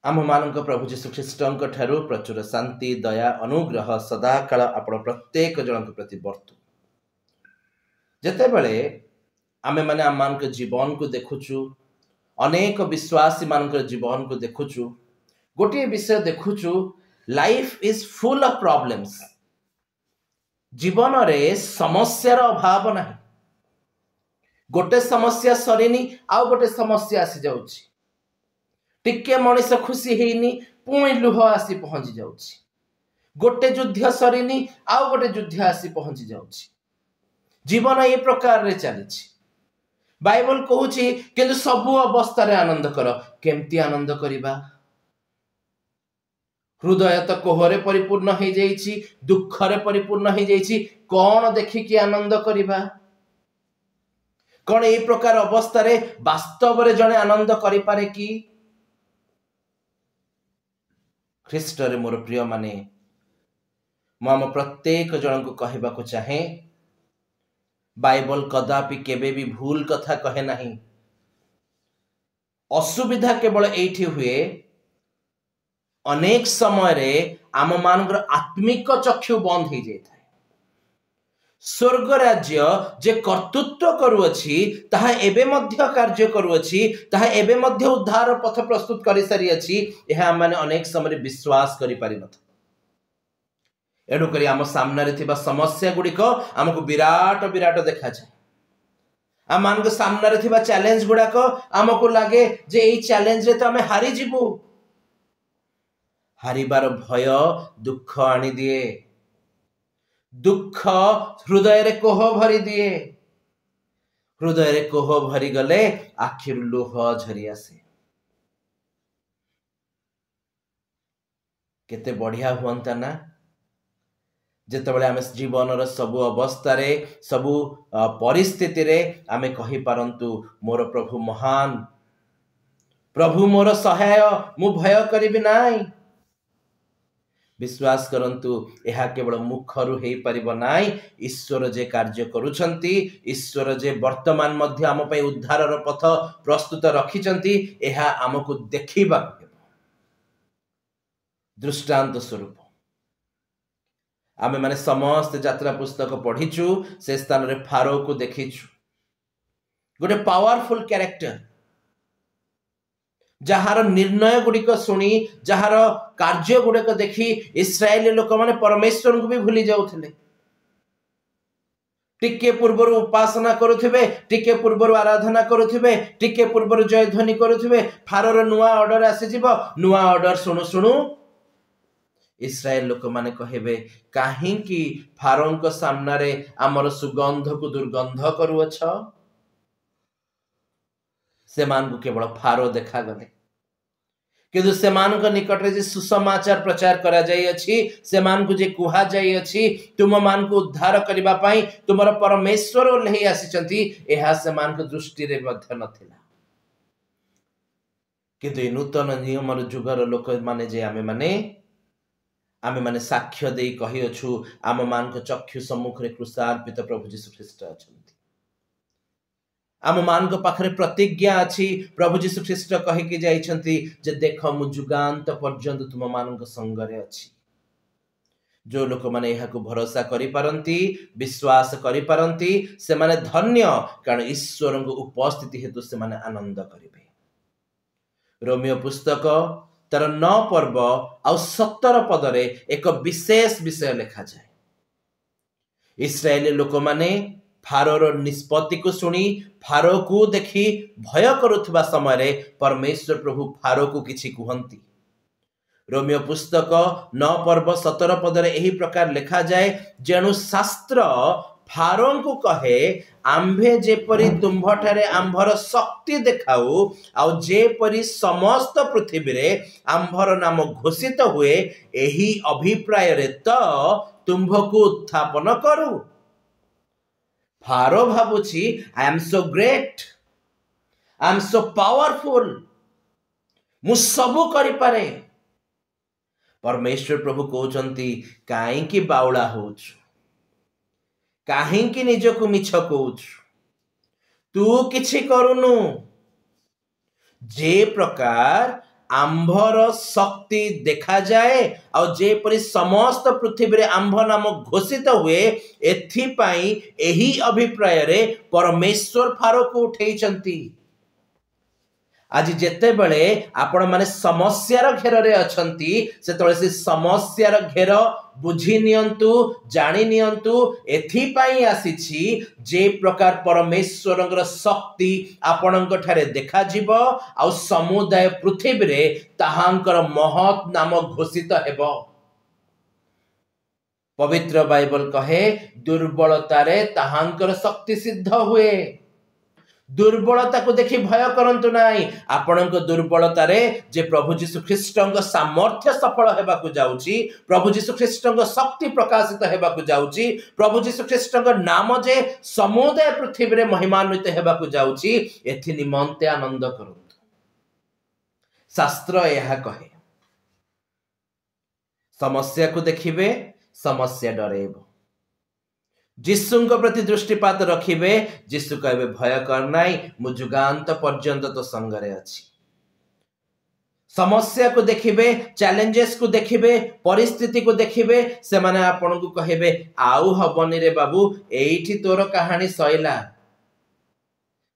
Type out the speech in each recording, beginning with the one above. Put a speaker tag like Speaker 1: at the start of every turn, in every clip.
Speaker 1: आम मान प्रभु जीशु ख्रीष्ट ठारू प्रचुर शांति दया अनुग्रह सदाकाल आपण प्रत्येक जन प्रति बर्तु जिते बड़े आमे माने आम मान जीवन को देखुचु अनेक विश्वासी मान जीवन को देखुचु गोटे विषय देखुचु life is full of problems जीवन रे समस्यार अभाव नहीं गोटे समस्या सरीनी आउ गोटे समस्या आसी जाउची टिके मनीष खुशी हेनी पुणी लुह आसी पहुंची जाउची गोटे युद्ध सरीनी आउ गोटे युद्ध आसी पहुंची जाउची जीवन ये प्रकार रे चलीची बाइबल कहूची किंतु सबु अवस्था रे आनंद कर केमती आनंद करिबा हृदय तो कोहरे परिपूर्ण हो जाइछि दुखरे परिपूर्ण हो जाइछि कौन देखिकी आनंद करिबा कौन ए प्रकार अवस्था रे वास्तव रे जने आनंद करि पारे कि ख्रीष्ट रे मोर प्रिय माने मम प्रत्येक जन को कहबा को चाहे बाइबल कदापि केबे भी भूल कथा कहे नहीं असुविधा केवल एठी हुए अनेक समय रे आम मानकर आत्मिक चक्षु बंद हो जाए स्वर्ग राज्य जे कर्तृत्व करुअछि ताहा एबे मध्य कार्य करुअछि ताहा एबे मध्य उद्धार पथ प्रस्तुत करि सारी अछि एहा माने अनेक समय विश्वास करि पारि नथ एणु करी आम सामने रे थिबा समस्या गुड़िक आमको विराट विराट देखा जाए आम मान के सामने रे थिबा चैलेंज गुड़ाक आमको लागे जे एई चैलेंज रे तो आमे हारि जिबु हारिबार भय दुख आनी दिए दुख हृदय रे कोह भरी दिए हृदय रे कोह भरी गले आखिर लुह झरी आसे केते बढ़िया हुअंता ना जेतेबेले आमे जीवन सबु अवस्था रे सबु परिस्थिति रे आमे कहि पारंतु मोर प्रभु महान प्रभु मोर सहाय मु भय करिबि नाई विश्वास करंतु यह केवल मुखरु हे परिबो नाई ईश्वर जे कार्य करूछंती ईश्वर जे वर्तमान मध्य आम पई उद्धारर पथ प्रस्तुत रखिछंती यह आमको देखिबा दृष्टांत स्वरूप आमे माने समस्त यात्रा पुस्तक पढ़ीचु से स्थान रे फारो को देखिचु गोटे पावरफुल कैरेक्टर जहार निर्णय गुड़िक शुणी जहार कार्य गुड़िक देखी इस्राएली लोक माने परमेश्वर को भी भूली जाउथिले टिके पूर्वर उपासना करुथिबे टिके पूर्वर आराधना करुथिबे टिके पूर्वर जय ध्वनि करुथिबे फारोर नुआ ऑर्डर आसी जिवो नुआ ऑर्डर सुनु सुनु इस्राएल लोक माने कहेबे काहे कि फारों को सामने रे हमर सुगंध को दुर्गंध करूअछ से मान को केवल फारो देखा गले किंतु से मान को निकट रे जे सुसमाचार प्रचार करा जाई अछि से मान को जे कुहा जाई अछि तुम मान को उद्धार करिबा पई तुमर परमेश्वर ओल्हे आसीचंती एहा से मान को दृष्टि रे मध्य नथिला किंतु नूतन नियम जुगर लोक माने जे आमे माने साक्ष्य देई कहि अछु आम मान को चक्षु सम्मुख रे क्रूसार्पित प्रभु जीशु ख्रीष्ट अछंती आम मान को पाखरे प्रतिज्ञा अछि प्रभु जीशु ख्रीष्ट कहि के जाइछंती जे देख मु जुगांत पर्यंत तुम मान को संग रे अछि जो लोक माने एहा को भरोसा करि पारंती विश्वास करि पारंती से माने धन्य कारण ईश्वर को उपस्थिति हेतु से माने आनंद करिवे रोमियो पुस्तक तर 9 पर्व आ 17 पद रे एक विशेष विषय लिखा जाए इस्राएली लोक माने फारोर निष्पत्ति को सुनी फारो को देखी भय करुथबा समय रे परमेश्वर प्रभु फारो को किछि कुहंती रोमियो पुस्तक 9 पर्व 17 पद रे एही प्रकार लिखा जाए जेनु शास्त्र फारो को कहे आंभे जेपरी तुम्भठारे आंभर शक्ति देखाऊ आ जेपरी समस्त पृथ्वी रे आंभर नाम घोषित हुए एही अभिप्राय रे तो तुम्भ को उत्थापन करू फारो भाबुची I am so great I am so powerful मु सबु करि पारे परमेश्वर प्रभु कहउचंती काहे कि बाउला होउछु काहे कि निजको मिछ कहउछु तू किछि करूनु जे प्रकार आंभर शक्ति देखा जाए और जेपरि समस्त पृथ्वी रे आंभ नाम घोषित हुए एथिपाई एही अभिप्राय रे परमेश्वर फारो को उठेइचंती। आज जेते बेले आपण माने समस्यार घेर रे अछंती से तळे से समस्यार घेर बुझी नियंतु जानी नियंतु एथिपाई आसीछि जे प्रकार परमेश्वरंकर शक्ति आपणक ठारे देखा जीव आ समुदाय पृथ्वी रे ताहांकर महत् नाम घोषित हेबो। पवित्र बाइबल कहे दुर्बलता रे ताहांकर शक्ति सिद्ध हुए। दुर्बलता को देखि भय करंतु नाही। आपणक दुर्बलता रे जे प्रभु जीशु ख्रीष्टंक सामर्थ्य सफल हेबा को जाउची, प्रभु जीशु ख्रीष्टंक शक्ति प्रकाशित हेबा को जाउची, प्रभु जीशु ख्रीष्टंक नाम जे समुदाय पृथ्वी रे महिमान्वित हेबा को जाउची, एथि निमंते आनंद करंतु। शास्त्र यह कहे समस्या को देखिबे समस्या डरेबो। जीशुंक प्रति दृष्टिपात रखिबे, जीशु कहबे भय कर नाई, मु जुगांत पर्यंत तो संगरे अछि। समस्या को देखिबे, चैलेंजेस को देखिबे, परिस्थिति को देखिबे, से माने आपन को कहबे आउ हबनी रे बाबू, एइठी तोर कहानी सइला।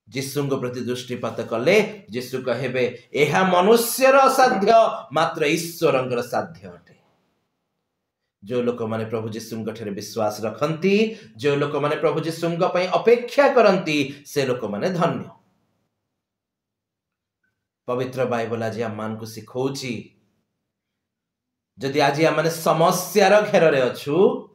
Speaker 1: जीशुंक प्रति दृष्टिपात कले जीशु कहबे एहा मनुष्यर असाध्य मात्र ईश्वरंकर साध्य अटे। जो लोक माने प्रभु जीशुंक ठरे विश्वास रखंती, जो लोक माने प्रभु जीशुंक पई अपेक्षा करंती, से लोक माने धन्य। पवित्र बाइबल आज आमान को सिखौची जदि आज आमाने समस्यार घेर रे अछु,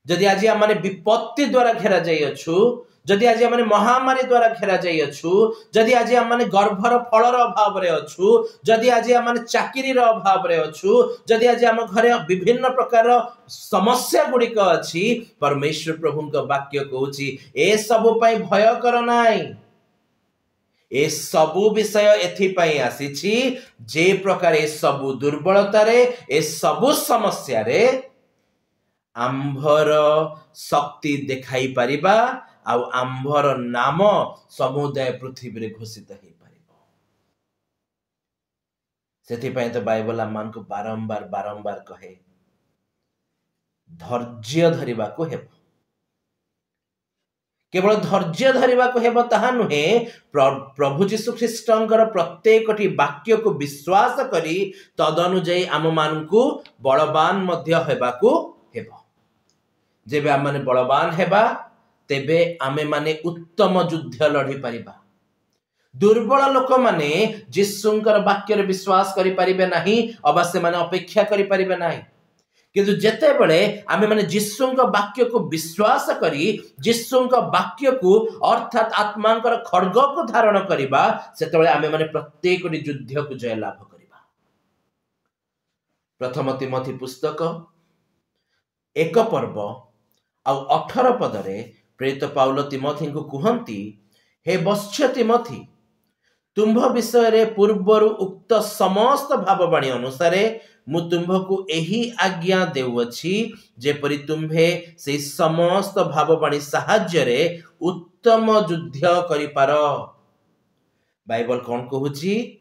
Speaker 1: जदि आज आमाने विपत्ति द्वारा घेरा जाई अछु, जदि आज आमाने महामारी द्वारा घेरा जाई अछु, जदि आज आमाने गर्भर फलर अभाव रे अछु, जदि आज आमाने चाकरी रो अभाव रे अछु, जदि आज आम घरे विभिन्न प्रकार समस्या गुड़िक अछि, परमेश्वर प्रभुंक वाक्य कहूची ए सबु पई भय कर नाई। ए सबु विषय एथिपाई आसीछि जे प्रकार ए सबु दुर्बलता रे, ए सबु समस्या रे आंभर शक्ति देखाई परिबा आउ आंभर नाम समुदाय पृथ्वी रे घोषित हेई परिबो। सेथिपाई तो बाइबल आमान को बारंबार बारंबार कहे धैर्य धरिबा को हेबो। केवल धैर्य धरिबा को हेबो ताहा नुहे, प्रभु जीशु ख्रीष्टंकर प्रत्येकटी वाक्य को विश्वास करी तदनुଯାୟୀ आम मानकु बलवान मध्य हेबाकु हेबो। जेबे आम माने बलवान हेबा तेबे आमे माने उत्तम युद्ध लड़ी परिबा। दुर्बल लोक माने जीशुंकर वाक्य रे विश्वास करि परिबे नाही, अवश्य माने अपेक्षा करि परिबे नाही। किंतु जेते बेले आमे माने जीशुंक वाक्य को विश्वास करी जीशुंक वाक्य को अर्थात आत्मांकर खड्ग को धारण करिबा, सेतबेले आमे माने प्रत्येक युद्ध को जय लाभ करिबा। प्रथम तिमोथी पुस्तक 1 पर्व आ 18 पदरे प्रेरित पाउल तिमोथी को कहंती, हे वत्स्य तिमोथी, तुम्भ विषय रे पूर्वरु उक्त समस्त भाववाणी अनुसारे मु तुम्भकु एही आज्ञा देउछि जेपरि तुम्भे से समस्त भाववाणी साहाय्य रे उत्तम युद्ध करि पार। बाइबल कोन कहूछि?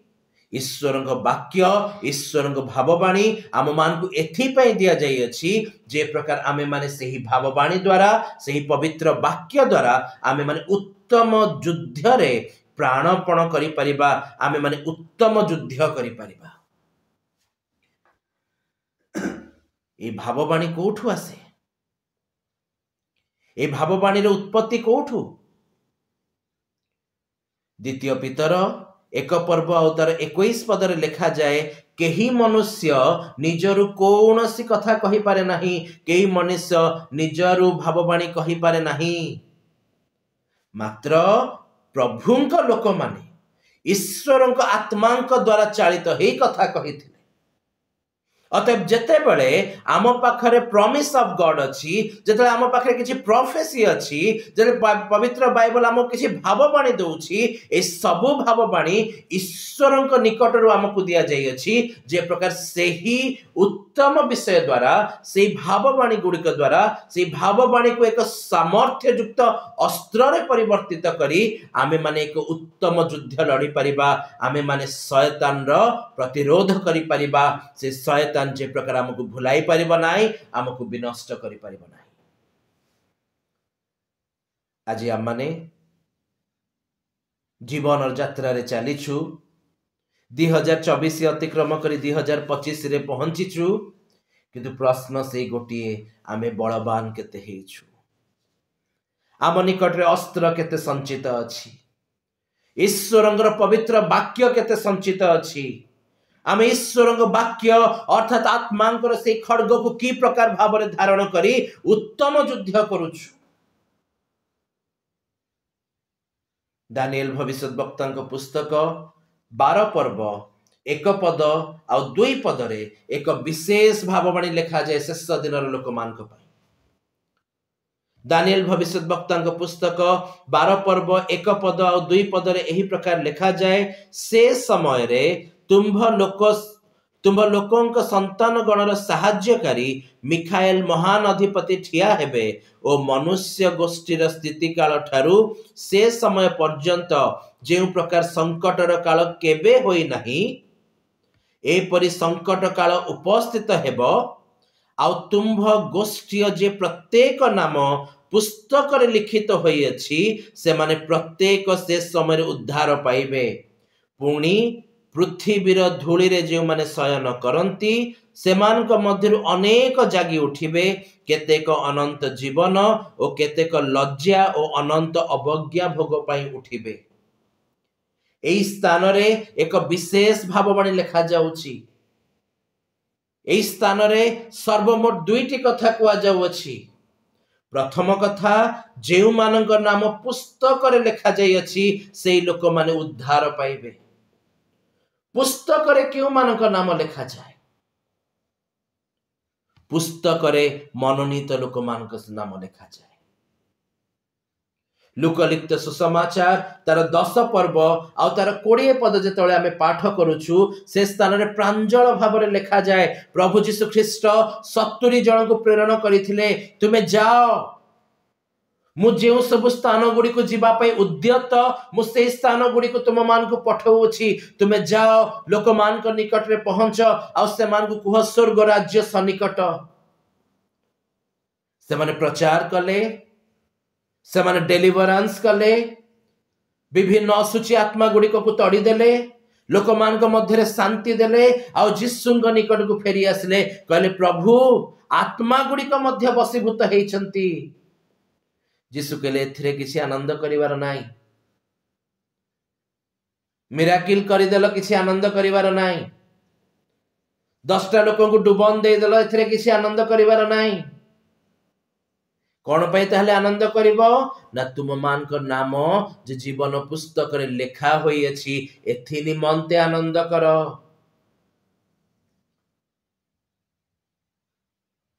Speaker 1: ईश्वरक वाक्य, ईश्वरक भाववाणी आम मान को एथिपाई दिया जाई अछि जे प्रकार आमे माने सेही भाववाणी द्वारा, सेही पवित्र वाक्य द्वारा आमे माने उत्तम युद्ध रे प्राणपण करि परिबा, आमे माने उत्तम युद्ध करि परिबा। ए भाववाणी कोठु आसे? ए भाववाणी रे उत्पत्ति कोठु? द्वितीय पीतर 1 पर्व और तार 21 पदरे लिखा जाए, केही मनुष्य निजरु कौनसी कथा कहि पारे नाही, केही मनुष्य निजरु भाववाणी कहि पारे नाही, मात्र प्रभुंक लोक माने ईश्वरंक आत्मांक द्वारा चालित हेई कथा कहिथिले। अतएव जेते बड़े आम पाखरे प्रॉमिस ऑफ गॉड अच्छी, जेते आम पाखरे किसी प्रोफेसी अच्छी, जेते पवित्र बाइबल आमको किसी भाववाणी दउछि, ए सब भाववाणी ईश्वरक निकटरू आमको दिया जाई अछि, जे प्रकार सेही उत्तम विषय द्वारा से भाववाणी गुड़िक द्वारा से भाववाणी को एक सामर्थ्य युक्त अस्त्र रे परिवर्तित करी आमे माने एक उत्तम युद्ध लड़ी परिबा, आमे माने शैतान रो प्रतिरोध करी परिबा। से शैतान जे प्रकार हमको भुलाई परिबा नाही, हमको विनष्ट करी परिबा नाही। आज आम माने जीवन और यात्रा रे चलीछु, 2024 अतिक्रम करी 2025 रे पहुंचीछु, किंतु प्रश्न से गोटिए आमे बलवान केते हेछु, आम निकट रे अस्त्र केते संचित अछि, ईश्वरंगर पवित्र वाक्य केते संचित अछि, आमे ईश्वरंग वाक्य अर्थात आत्मांकर से खड्ग को की प्रकार भाव रे धारण करी उत्तम युद्ध करूछु। दानिएल भविष्यद्वक्ता पुस्तक 12 पर्व 1 पद आ 2 पद रे एक विशेष भाववाणी लिखा जाए शेष दिन लोक मान को। दानिएल भविष्यद्वक्ता पुस्तक 12 पर्व 1 पद आ 2 पद रे एही प्रकार लिखा जाए, से समय रे तुम्भ लोकंक संतान गणर साहाय्यकारी मिखाएल महान अधिपति ठिया हेबे ओ मनुष्य गोष्ठीर स्थिति काल ठारू से समय पर्यंत जे प्रकार संकटर काल केबे होई नाही, एपरि संकट काल उपस्थित हेबो। आउ तुम्भ गोष्ठी जे प्रत्येक नाम पुस्तक रे लिखित होई अछि, से माने प्रत्येक से समय उद्धार पाइबे। पुणी पृथ्वीर धूली रे जे माने शयन करंती सेमानक मध्यरु अनेक जागी उठिबे, केतेक अनंत जीवन और केतेक लज्जा और अनंत अवज्ञा भोग पाई उठिबे। एई स्थान रे एक विशेष भाववाणी लिखा जाउछि। एई स्थान रे सर्वमोट 2टी कथा कुआ जाउछि। प्रथम कथा, जेउ मानक नाम पुस्तक रे लिखा जाई अछि सेई लोक माने उद्धार पाइबे। पुस्तक रे क्यों मानक नाम लिखा जाए? पुस्तक रे मनोनीत लोक मानक नाम लिखा जाए। लुकलिखित सुसमाचार तार 10 पर्व आ तार 20 पद जेतळे आमे पाठ करूछु, से स्थान रे प्रांजल भाव रे लिखा जाए, प्रभु जीशु ख्रीष्ट 70 जन को प्रेरण करिथिले, तुमे जाओ, मु जेउ सब स्थान गुडी को जीवा पई उद्यत, मु से स्थान गुडी को तुम मान को पठौछि, तुमे जाओ, लोक मान को निकट रे पहुंच आ से मान को कुह स्वर्ग राज्य सनिकट। से माने प्रचार कले, से माने डेलिवरेंस कले, विभिन्न असुची आत्मा गुडी को तड़ी देले, लोक मान को मध्य रे शांति देले, आ जिसुंग निकट को फेरी आसले, कहले प्रभु आत्मा गुडी को मध्य बसीभूत हेइछंती। जीसु कहले एथिरे किसी आनंद करिवार नाही, मिराकिल करिदेल किसी आनंद करिवार नाही, 10टा लोकन को डुबन दे देल एथिरे किसी आनंद करिवार नाही। कौन पाई ताहले आनंद करिवो ना, तुम मान को नाम जे जीवन पुस्तक रे लेखा होई अछि, एथि निमंते आनंद करो।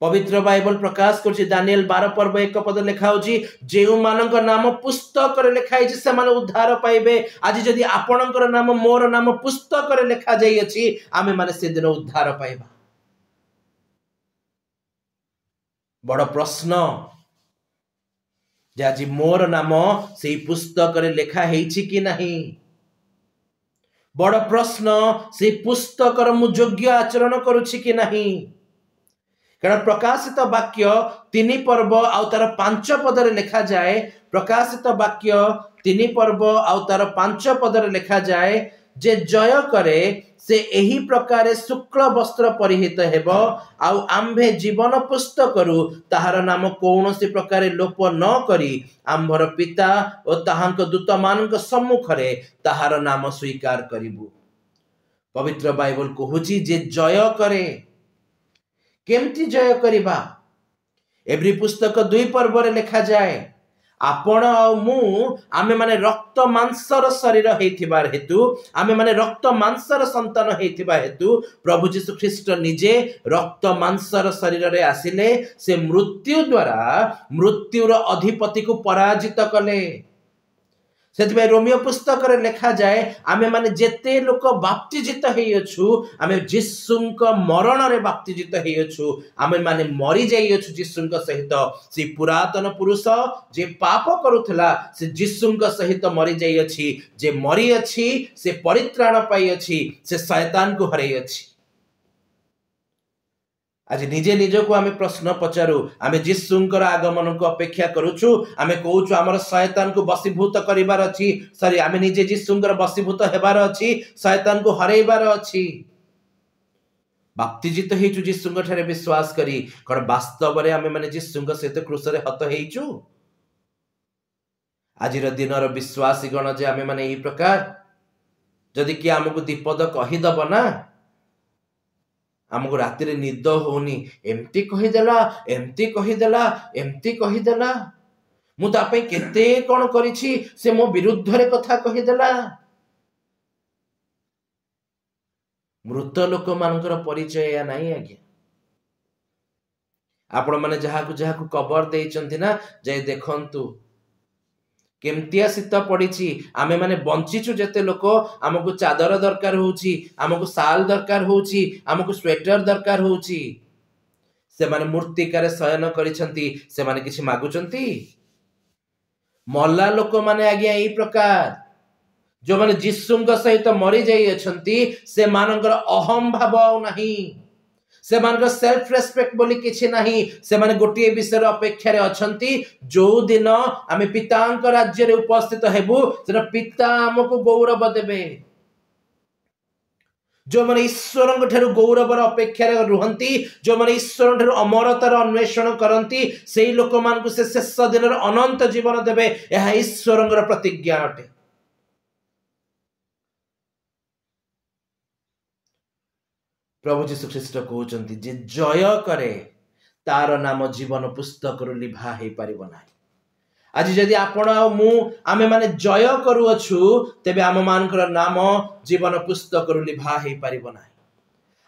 Speaker 1: पवित्र बाइबल प्रकाश करछि, दानिएल 12 पर्व 1 पद लिखा होछि, जेउ मानक नाम पुस्तक रे लिखा अछि से माने उद्धार पाइबे। आज जदि आपणकर नाम मोर नाम पुस्तक रे लिखा जाई अछि, आमे माने से दिन उद्धार पाइबा। बड़ प्रश्न जे आज मोर नाम सेई पुस्तक रे लिखा हेछि कि नाही। बड़ प्रश्न से पुस्तक र मु योग्य आचरण करूछि कि नाही। कारण प्रकाशित वाक्य 3 पर्व आउ तार 5 पद रे लिखा जाए, प्रकाशित वाक्य 3 पर्व आउ तार 5 पद रे लिखा जाए, जे जय करे से एही प्रकार शुक्ल वस्त्र परिहित हेबो, आउ आम्भे जीवन पुस्तकरू ताहार नाम कौनसी प्रकार लोप न करी आम्भर पिता और ताहांक दूत मानक सम्मुख रे ताहार नाम स्वीकार करिबु। पवित्र बाइबल कहूची जे जय करे, केमती जय करिबा? एब्री पुस्तक 2 पर्व रे लिखा जाए, आपण और मु आमे माने रक्त मांसर शरीर हेथिबार हेतु आमे माने रक्त मांसर संतान हेथिबा हेतु प्रभु यीशु ख्रीष्ट निजे रक्त मांसर शरीर रे आसिले से मृत्यु द्वारा मृत्युर अधिपति को पराजित कले सेतिबे रोमियो पुस्तक रे लिखा जाए आमे माने जेते लोक बाप्तिजित हेयछु आमे जिसुंक मरण रे बाप्तिजित हेयछु आमे माने मरि जाइयछु जिसुंक सहित से पुरातन पुरुष जे पाप करूथला से जिसुंक सहित मरि जाइयछि जे मरि अछि से परित्राण पाई अछि से शैतान को हरै अछि आज निजे निजो को आमे प्रश्न पचारू आमे जिसुंकर आगमन को अपेक्षा करूछु आमे कहूछु हमर शैतान को वशीभूत करिवार अछि सॉरी आमे निजे जिसुंकर वशीभूत हेबार अछि शैतान को हरैबार अछि बाप्तिजित हेचु जिसुंक ठारे विश्वास करी कोन वास्तव रे आमे माने जिसुंक सहित क्रूस रे हत हेचु आजिर दिनर विश्वासी गण जे आमे माने एही प्रकार जदि कि हमकु दीपद कहि दब ना हमको राति रे निद होनी एमती कहिदेला एमती कहिदेला एमती कहिदेला मु तापे केते कोन करिछि से मो विरुद्ध रे कथा कहिदेला मृत लोक मानकर परिचय या नाही आज्ञा आपण माने जहा को कबर देइचंती ना जे देखंतु केमतिया शीत पड़ी आमे माने बंचीचु जेते लोक आमको चादर दरकार होउची आमको साल दरकार होउची आमको स्वेटर दरकार होउची से माने मूर्तिकार शयन करिसंती से माने किछि मागुचंती मल्ला लोक माने आज्ञा एई प्रकार जो माने जिसुंक सहित मरि जाई अछंती से मानकर अहम भाव नाही से मानकर सेल्फ रेस्पेक्ट बोली किछि नाही से माने गोटिए विषय अपेक्षा रे अछंती जो दिन आमे पितांक राज्य रे उपस्थित हेबु से पिता हमको गौरव देबे जो माने ईश्वरंक ठारू गौरवर अपेक्षा रे रुहंती जो माने ईश्वरंक ठारू अमरतार अन्वेषण करंती सेही लोक मानकु से शेष दिन अनंत जीवन देबे एहा ईश्वरंकर प्रतिज्ञा अटे प्रभु जीशु ख्रीष्ट कहउचंती जे जय करे तार नाम जीवन पुस्तक रु लिभा हे परिबो नाही आज जदि आपण आ मु आमे माने जय करू अछु तेबे आम मानकर नाम जीवन पुस्तक रु लिभा हे परिबो नाही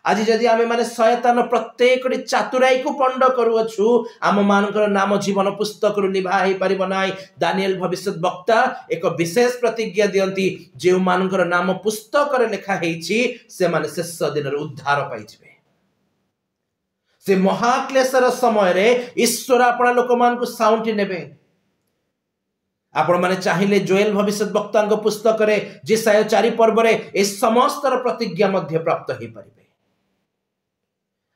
Speaker 1: आज जदि आमे माने शयतान प्रत्येक चातुराई को पंड करू अछु आम मानकर नाम जीवन पुस्तक रु लिभा हे परिबो नाही दानिएल भविष्यत वक्ता एक विशेष प्रतिज्ञा दियंती जे मानकर नाम पुस्तक रे लिखा हेछि से माने शेष दिन रे उद्धार पाई जिवे से महाक्लेशर समय रे ईश्वर आपना लोक मान को साउंटी नेबे आपण माने चाहिले जोएल भविष्यत वक्ता पुस्तक रे जेसाया 4 पर्व रे ए समस्त प्रतिज्ञा मध्य प्राप्त हे परिबे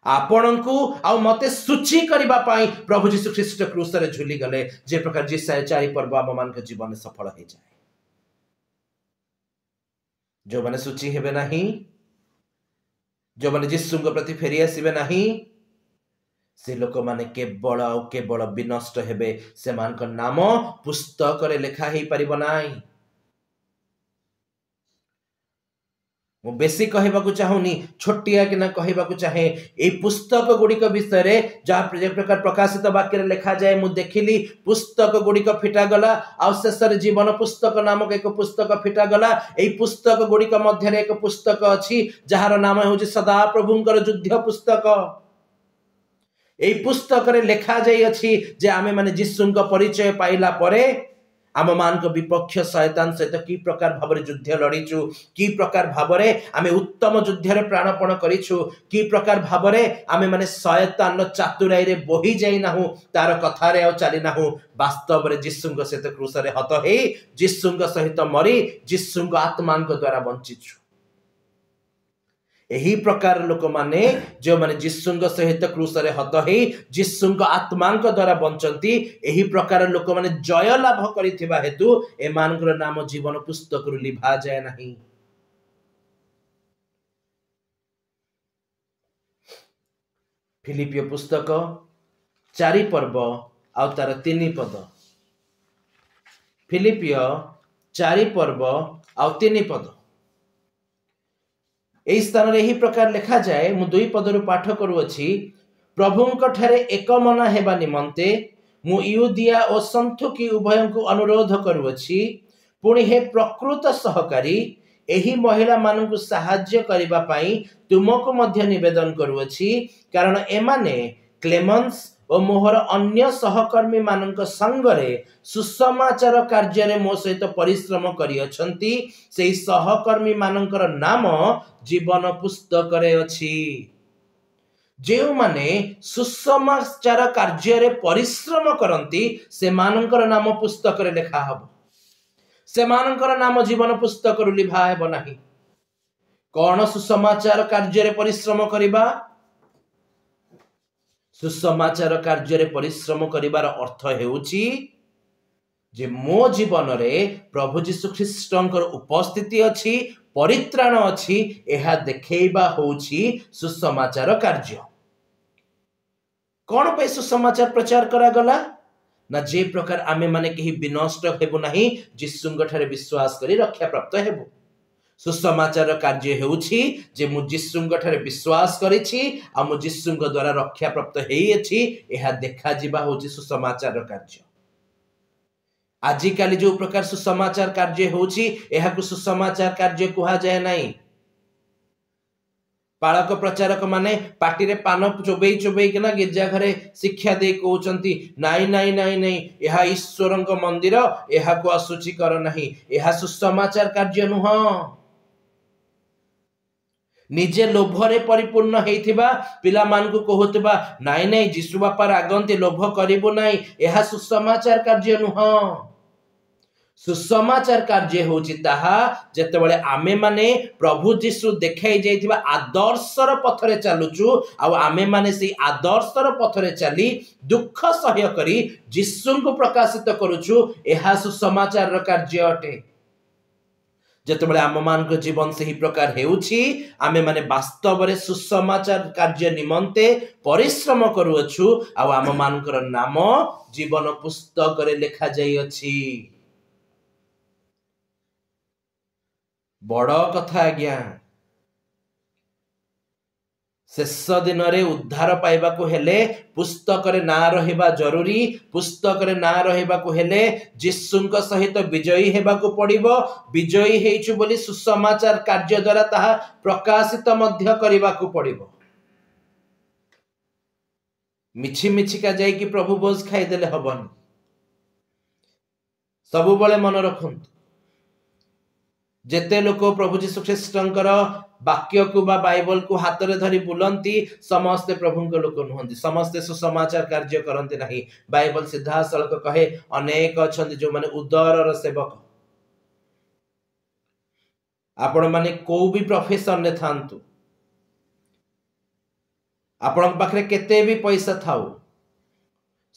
Speaker 1: आपणको आ मते सूची करबा पाई प्रभु यीशु ख्रीष्ट क्रूस रे झुली गले जे प्रकार जेसाया 4 पर्व आम मान के जीवन सफल हे जाए जो माने सूची हेबे नाही जो माने यीशु के प्रति फेरी आसीबे नाही से लोक माने केवल विनष्ट हेबे से मान को नाम पुस्तक रे लिखा हे परिबो नाही मु बेसी कहबा को चाहुनी छोटिया कि ना कहबा को चाहे ए पुस्तक गुडी को विषय रे जा प्रकार प्रकाशित वाक्य रे लिखा जाए मु देखिली पुस्तक गुडी को फिटा गला आ शेषर जीवन पुस्तक नामक एक पुस्तक फिटा गला ए पुस्तक गुडी को मध्य रे एक पुस्तक अछि जहार नाम होछि सदा प्रभुंकर युद्ध पुस्तक ए पुस्तक रे लिखा जाई अछि जे आमे माने जिसुंक परिचय पाइला परे आम मान को विपक्ष शैतान सहित की प्रकार भाबरे युद्ध लड़ीचु की प्रकार भाबरे आमे उत्तम युद्ध रे प्राणपण करिछु की प्रकार भाबरे आमे माने शैतान चातुराई रे बोही जाई नाहु तार कथा रे आ चली नाहु वास्तव रे जिसुंक सहित क्रूस रे हत हे जिसुंक सहित मरी जिसुंक आत्मा को द्वारा बंचिछु एही प्रकार लोक माने जो माने जिसुंक सहित क्रूस रे हत हे जिसुंक आत्मा द्वारा बंचंती एही प्रकार लोक माने जय लाभ करिथिबा हेतु ए मानकर नाम जीवन पुस्तक रु लिभा जाय नाही फिलिपियो पुस्तक 4 पर्व आ तार 3 पद फिलिपियो 4 पर्व आ 3 पद एही स्थान रे ही प्रकार लिखा जाए मु 2 पद रु पाठ करू अछि प्रभुंक ठारे एक मना हेबा निमंते मु यूदिया और संथुकी उभय को अनुरोध करुअछि पुणी हे प्रकृत सहकारी एही महिला मानकु साहाय्य करिबा पई तुमको मध्य निवेदन करुअछि कारण एमाने क्लेमेंस और मोहर अन्य सहकर्मी मानक संगरे सुसमाचार कार्य रे मो सहित परिश्रम करि अछंती सेही सहकर्मी मानकर नाम जीवन पुस्तक रे अछि जेउ माने सुसमाचार कार्य रे परिश्रम करंती से मानकर नाम पुस्तक रे लिखा हबो से मानकर नाम जीवन पुस्तक रु लिखा हेबो नाही कोन सुसमाचार कार्य रे परिश्रम करिबा सुसमाचार कार्य रे परिश्रम करिवार अर्थ हेउची जे मो जीवन रे प्रभु यीशु ख्रीष्टंकर उपस्थिति अछि परित्राण अछि एहा देखैबा होउची सुसमाचार कार्य कोन पे सुसमाचार प्रचार करा गला ना जे प्रकार आमे माने केही विनष्ट हेबो नाही यीशुंग ठारे विश्वास करी रक्षा प्राप्त हेबो सुसमाचार कार्य हेउची जे मु यीशुंग ठारे विश्वास करिछि आ मु यीशुंग द्वारा रक्षा प्राप्त हेई अछि एहा देखा जिबा होची सुसमाचार कार्य आजि काली जो प्रकार सुसमाचार कार्य होची एहा को सुसमाचार कार्य कुहा जाय नाही पालक प्रचारक माने पाटी रे पान चोबई चोबई केना गिरजा घरे शिक्षा दे कहउचंती नाई नाई नाई नाई एहा ईश्वरंक मंदिर एहा को असुचि कर नाही एहा सुसमाचार कार्य नुह निजे लोभरे परिपूर्ण हेइथिबा पिला मान को कहउतबा नाई नाई जीसु बापा रागंती लोभ करिबो नाही एहा सुसमाचार कार्य नुह सुसमाचार कार्य होची ताहा जेतेबेले आमे माने प्रभु यीशु देखाई जाइथिबा आदर्शर पथरे चालुचु आ आमे माने सेही आदर्शर पथरे चली दुख सह्य करी यीशु को प्रकाशित करूचु एहा सुसमाचार र कार्य अटे जेतेबेले आम मान को जीवन सेही प्रकार हेउची आमे माने वास्तव रे सुसमाचार कार्य निमंते परिश्रम करूअछु आ आम मानकर नाम जीवन पुस्तक रे लिखा जाई अछि बड़ कथा आज्ञा शेष दिन रे उद्धार पाइबा को हेले पुस्तक रे ना रहिबा जरूरी पुस्तक रे ना रहिबा को हेले यीशुंक सहित विजयी हेबा को पड़िबो विजयी हेइछु बोली सुसमाचार कार्य द्वारा ताहा प्रकाशित मध्य करिबा को पड़िबो मिछि मिछि का जाई कि प्रभु बोझ खाई देले हबन सब बळे मन रखंतु जेते लोक प्रभु यीशु ख्रीष्टंकर वाक्य को बा बाइबल को हाथ रे धरी बुलंती समस्त प्रभु के लोक नहंती समस्त सुसमाचार कार्य करंती नाही बाइबल सीधा सड़क कहे अनेक अछंती जो माने उदरर सेवक आपण माने को भी प्रोफेशन ने थांतु आपण पाखरे केते भी पैसा थाउ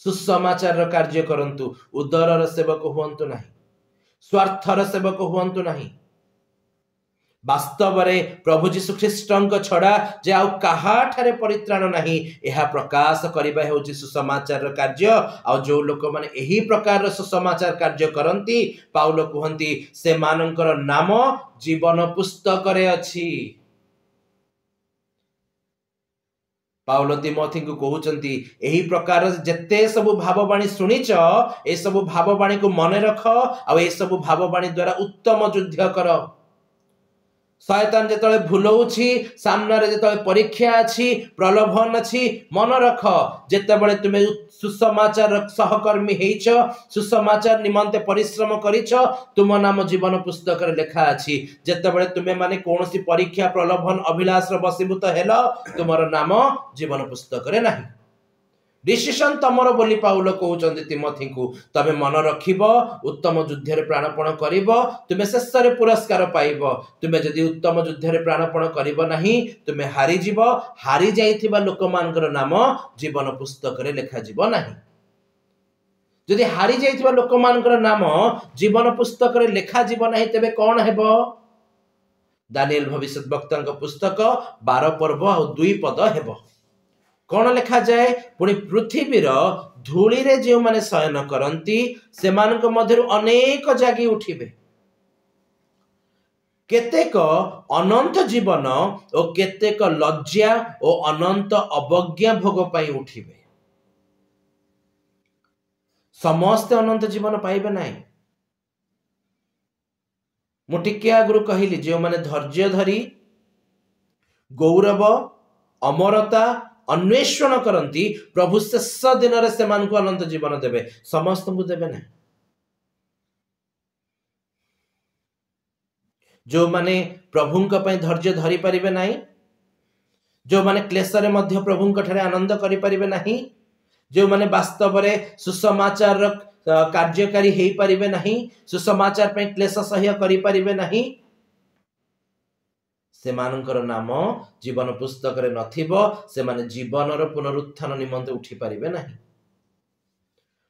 Speaker 1: सुसमाचार कार्य करंतु उदरर सेवक हुंतु नाही स्वार्थर सेवक हुंतु नाही वास्तव रे प्रभु यीशु ख्रीष्टंक छड़ा जे आउ काहा ठारे परित्राण नाही एहा प्रकाश करिबा हेउची सुसमाचार कार्य आ जो लोक माने एही प्रकार सुसमाचार कार्य करंती पाउल कहंती से मानकर नाम जीवन पुस्तक रे अछि पाउल तिमोथी को कहउचंती एही प्रकार जत्ते सब भाववाणी सुनिच ए सब भाववाणी को मने रख आ ए सब भाववाणी द्वारा उत्तम युद्ध कर शैतान जेतले भूलौछि सामने रे जेतले परीक्षा अछि प्रलोभन अछि मन रख जेतेबेले तुमे सुसमाचार सहकर्मी हेइछ सुसमाचार निमंते परिश्रम करिछ तुम नाम जीवन पुस्तक रे लिखा अछि जेतेबेले तुमे माने कोनोसी परीक्षा प्रलोभन अभिलाष रे बसीभूत हेलो तुमर नाम जीवन पुस्तक रे नाही डिसिजन तमरो बोली पाउल कहउचंदी तिमोथी को तबे मन रखिबो उत्तम युद्ध रे प्राणपण करिवो तुमे शेष रे पुरस्कार पाइबो तुमे जदी उत्तम युद्ध रे प्राणपण करिवो नाही तुमे हारि जीवो हारि जाइथिबा लोक मानकर नाम जीवन पुस्तक रे लिखा जीवो नाही जदी हारि जाइथिबा लोक मानकर नाम जीवन पुस्तक रे लिखा जीवो नाही तबे कोन हेबो दानिएल भविष्यद्वक्तांक पुस्तक 12 पर्व आ 2 पद हेबो कौन लिखा जाए पुणी पृथ्वीर धूली रे जो माने शयन करंती से मानक मध्यरु अनेक जागी उठिबे केतेक अनंत जीवन और केतेक लज्जा और अनंत अवज्ञा भोग पाई उठिबे समस्ते अनंत जीवन पाइबे नहीं। मुटिके आगुरु कहली जो माने धैर्य धरी गौरव अमरता अन्वेषण करती प्रभु शेष दिन रे से मान को अनंत जीवन देवे, समस्त को देवे नहीं। जो माने प्रभुंक पय धैर्य धरी परिबे नहीं, जो माने क्लेश रे मध्य प्रभुंक ठरे आनंद करि परिबे नहीं, जो माने वास्तव रे सुसमाचार कार्यकारी हेई परिबे नहीं, सुसमाचार पय क्लेश सह्य करि परिबे नहीं, से मानकर नाम जीवन पुस्तक रे नथिबो, से माने जीवन रो पुनरुत्थान निमंते उठी परिबे नहीं।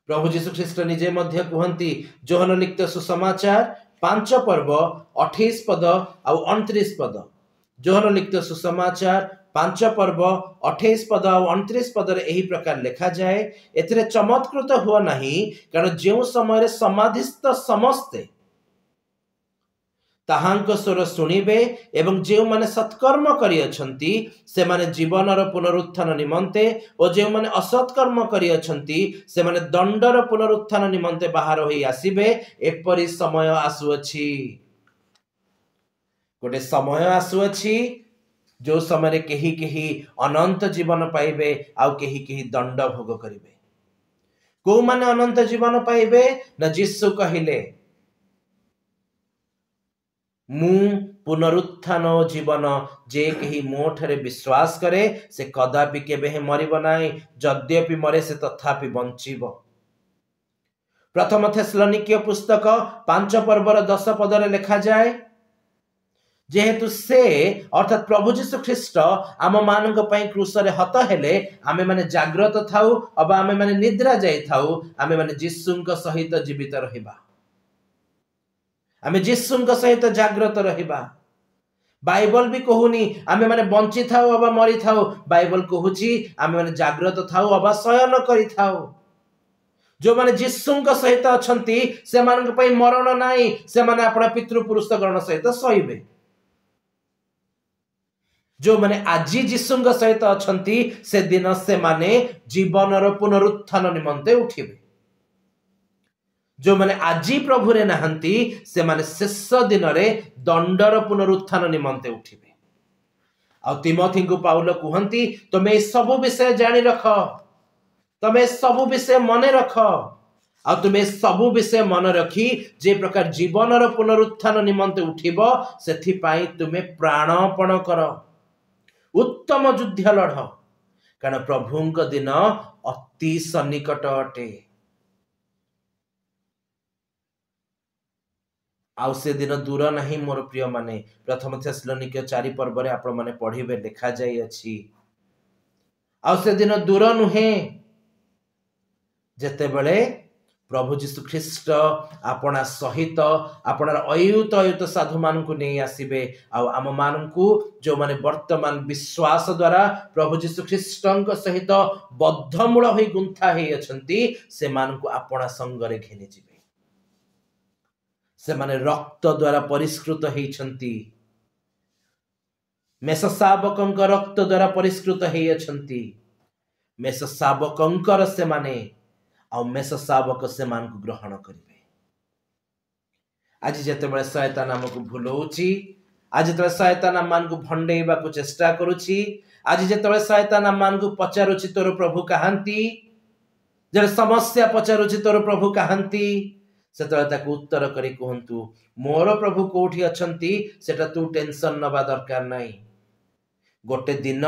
Speaker 1: प्रभु यीशु ख्रीष्ट निजे मध्य कहंती जोहन लिखित सुसमाचार 5 पर्व 28 पद आ 29 पद, जोहन लिखित सुसमाचार 5 पर्व 28 पद आ 29 पद रे एही प्रकार लिखा जाए, एथिरे चमत्कृत हुआ नहीं, कारण जो समय रे समाधिस्थ समस्ते ताहांक स्वर सुनिबे एवं जो माने सत्कर्म करि अछंती से माने जीवनर पुनरुत्थान निमंते और जो माने असत्कर्म करि अछंती से माने दंडर पुनरुत्थान निमंते बाहर होई आसीबे। एपरि समय आसुअछि, गोटे समय आसुअछि जो समय रे केही केही अनंत जीवन पाइबे आउ केही केही दंड भोग करिवे। को माने अनंत जीवन पाइबे न यीशु कहिले मु पुनरुत्थान जीवन जे कही मो ठरे विश्वास करे से कदापि केबे मरिब नाही, यद्यपि मरे से तथापि बंचिब। प्रथम थेसलोनिके पुस्तक 5 पर्वर 10 पदरे लिखा जाए, जेहेतु से अर्थात प्रभु यीशु ख्रीष्ट आम मानक पई क्रूस रे हत हेले, आमे माने जाग्रत थाउ अबा आमे माने निद्रा जाई थाउ, आमे माने यीशुंक सहित जीवित रहिबा, आमे यीशुंक सहित जाग्रत रहिबा। बाइबल भी कहूनी आमे माने बंची थाउ अबा मरी थाउ, बाइबल कहूची आमे माने जाग्रत थाउ अबा शयन करि थाउ। जो माने यीशुंक सहित अछंती से मानक पई मरण नाही, से माने अपना पितृपुरुष गण सहित सहिबे। जो माने आजी यीशुंक सहित अछंती से दिन से माने जीवनर पुनरुत्थान निमंते उठिबे। जो माने आजी प्रभु रे नहंती से माने शेष दिन रे दंडर पुनरुत्थान निमंते उठिबे। आ तिमोथी को पाउल कहंती तमे सब विषय जानि रख, तमे सब विषय मने रख, आ तुमे सब विषय मन रखी जे प्रकार जीवनर पुनरुत्थान निमंते उठिबो सेथि पाई तुमे प्राणपण कर, उत्तम युद्ध लढ़, कारण प्रभुंक दिन अति सन्निकट अटे। आउ से दिन दूर नहीं मोर प्रिय माने, प्रथम थेसलोनिके 4 पर्व रे आपण माने पढ़िबे लिखा जाई अछि। आउ से दिन दूर नुहे जेते बेले प्रभु यीशु ख्रीष्ट आपना सहित आपनार अयुत अयुत साधु मान को नहीं आसीबे, आउ आम मान को जो माने वर्तमान विश्वास द्वारा प्रभु यीशु ख्रीष्टंक सहित बद्धमूल होई गुंथा हेई अछंती से मान को आपना संग रे घेनि जिबे। से माने रक्त द्वारा परिष्कृत हेइछंती, मेष शावकंक रक्त द्वारा परिष्कृत हेइ अछंती, मेष शावकंकर से माने आ मेष शावक से मान को ग्रहण करिवे। आज जेतेबेले शैतान हमकु भुलौची, आज जेतेबेले शैतान मान को भंडेइबा को चेष्टा करूची, आज जेतेबेले शैतान मान को पचारुची तोर प्रभु कहांती, जे समस्या पचारुची तोर प्रभु कहांती, सेतले ताकू उत्तर करी कहंतु मोर प्रभु कोठी अछंती सेटा तू टेंशन नबा दरकार नाही। गोटे दिन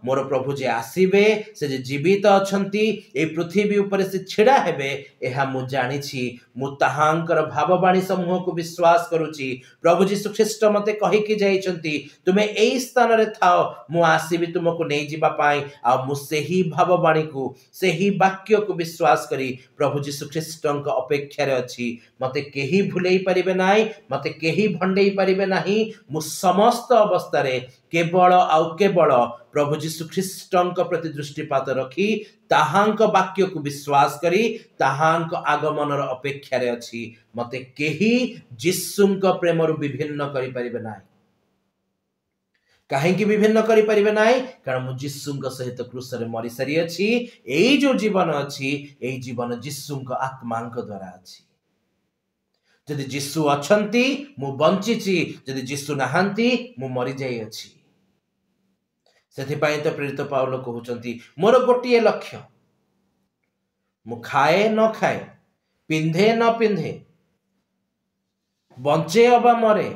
Speaker 1: मोर प्रभु जे आसीबे, से जे जीवित अछंती ए पृथ्वी ऊपर से छिड़ा हेबे, एहा मु जानिछि। मु ताहांकर भाववाणी समूह को विश्वास करूची। प्रभु यीशु ख्रीष्ट मते कहि कि जाइछंती तुमे एई स्थान रे थाओ, मु आसीबी तुमको नै जिबा पाई। आ मु सेही भाववाणी को सेही वाक्य को विश्वास करी प्रभु यीशु ख्रीष्टंक अपेक्षा रे अछि। मते केही भुलेई परिबे नाही, मते केही भंडेई परिबे नाही। मु समस्त अवस्था रे केवल आउ केवल प्रभु यीशु ख्रीष्टंक प्रति दृष्टिपात रखी ताहांक वाक्य को विश्वास करी ताहांक आगमनर अपेक्षा रे अछि। मते केही यीशुंक प्रेमरु विभिन्न करि परिबे नाही। कहीं विभिन्न करि परिबे नाही कारण मु जिसुंक सहित क्रूस रे मरि सारी अछि। एई जो जीवन अछि एई जीवन जिसुंक आत्मांक द्वारा अछि। जदि जिसु अछंती मु बंचिची, जदि जिसु नाहंती मु मरि जाई अछि। सेथिपाई तो प्रेरित पाउल कहउचंती मोर गोटिए लक्ष्य, मु खाए न खाए, पिंधे न पिंधे, बंचे अबा मरे,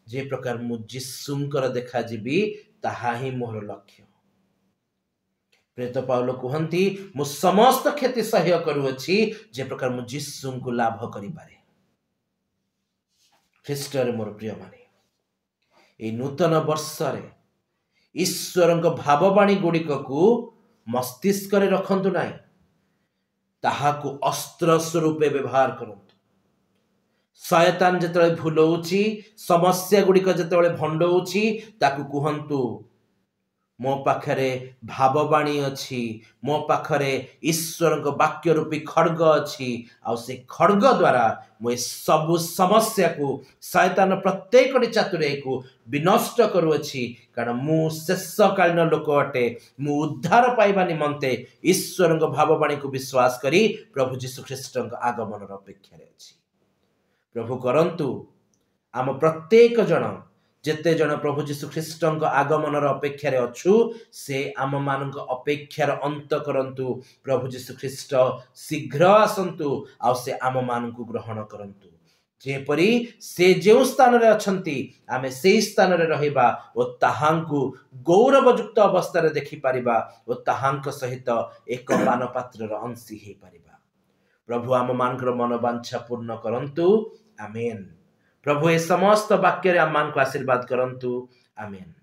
Speaker 1: जे प्रकार मु जिसुंकर देखा जीवी ताहा ही मोर लक्ष्य। प्रेरित पाउल कहंती मु समस्त क्षति सह्य करूअछि जे प्रकार मु जिसुंकु लाभ करि पारे। ख्रीष्टर मोर प्रिय माने ए नूतन वर्ष रे ईश्वरक भाववाणी गुड़िक को मस्तिष्क रे रखंतु नाही, ताहाकु अस्त्र स्वरूप व्यवहार करंतु। शयतान जेतले भूलौची, समस्या गुड़िक जेतले भंडौची, ताकु कुहंतु मो पाखरे भाववाणी अछि, मो पाखरे ईश्वरक वाक्य रूपी खड्ग अछि, आ से खड्ग द्वारा मो सब समस्या को शैतान प्रत्येक चातुर्य को विनष्ट करूअछि। कारण मु शेषकालीन लोक अटे, मु उद्धार पाइबा निमंते ईश्वरक भाववाणी को विश्वास करी प्रभु जीशु ख्रीष्टक आगमन अपेक्षा अछि। प्रभु करंतु आम प्रत्येक जन जेते जन प्रभु जीशु ख्रीष्टक आगमन अपेक्षा अच्छु से आम मान अपेक्षार अंत करंतु। प्रभु जीशु ख्रीष्ट शीघ्र आसंतु आ से आम मान को ग्रहण करंतु। जेपरी से जो स्थान रे अछंती आमे से स्थान रे रहिबा ओ ताहांकु गौरवयुक्त अवस्था रे देखि परिबा ओ ताहांक सहित एक पान पात्र रे अंशी हे परिबा। प्रभु आम मानकर मनोवांछा पूर्ण करंतु। आमेन। प्रभु ए समस्त वाक्य रे आम मान को आशीर्वाद करंतु। आमेन।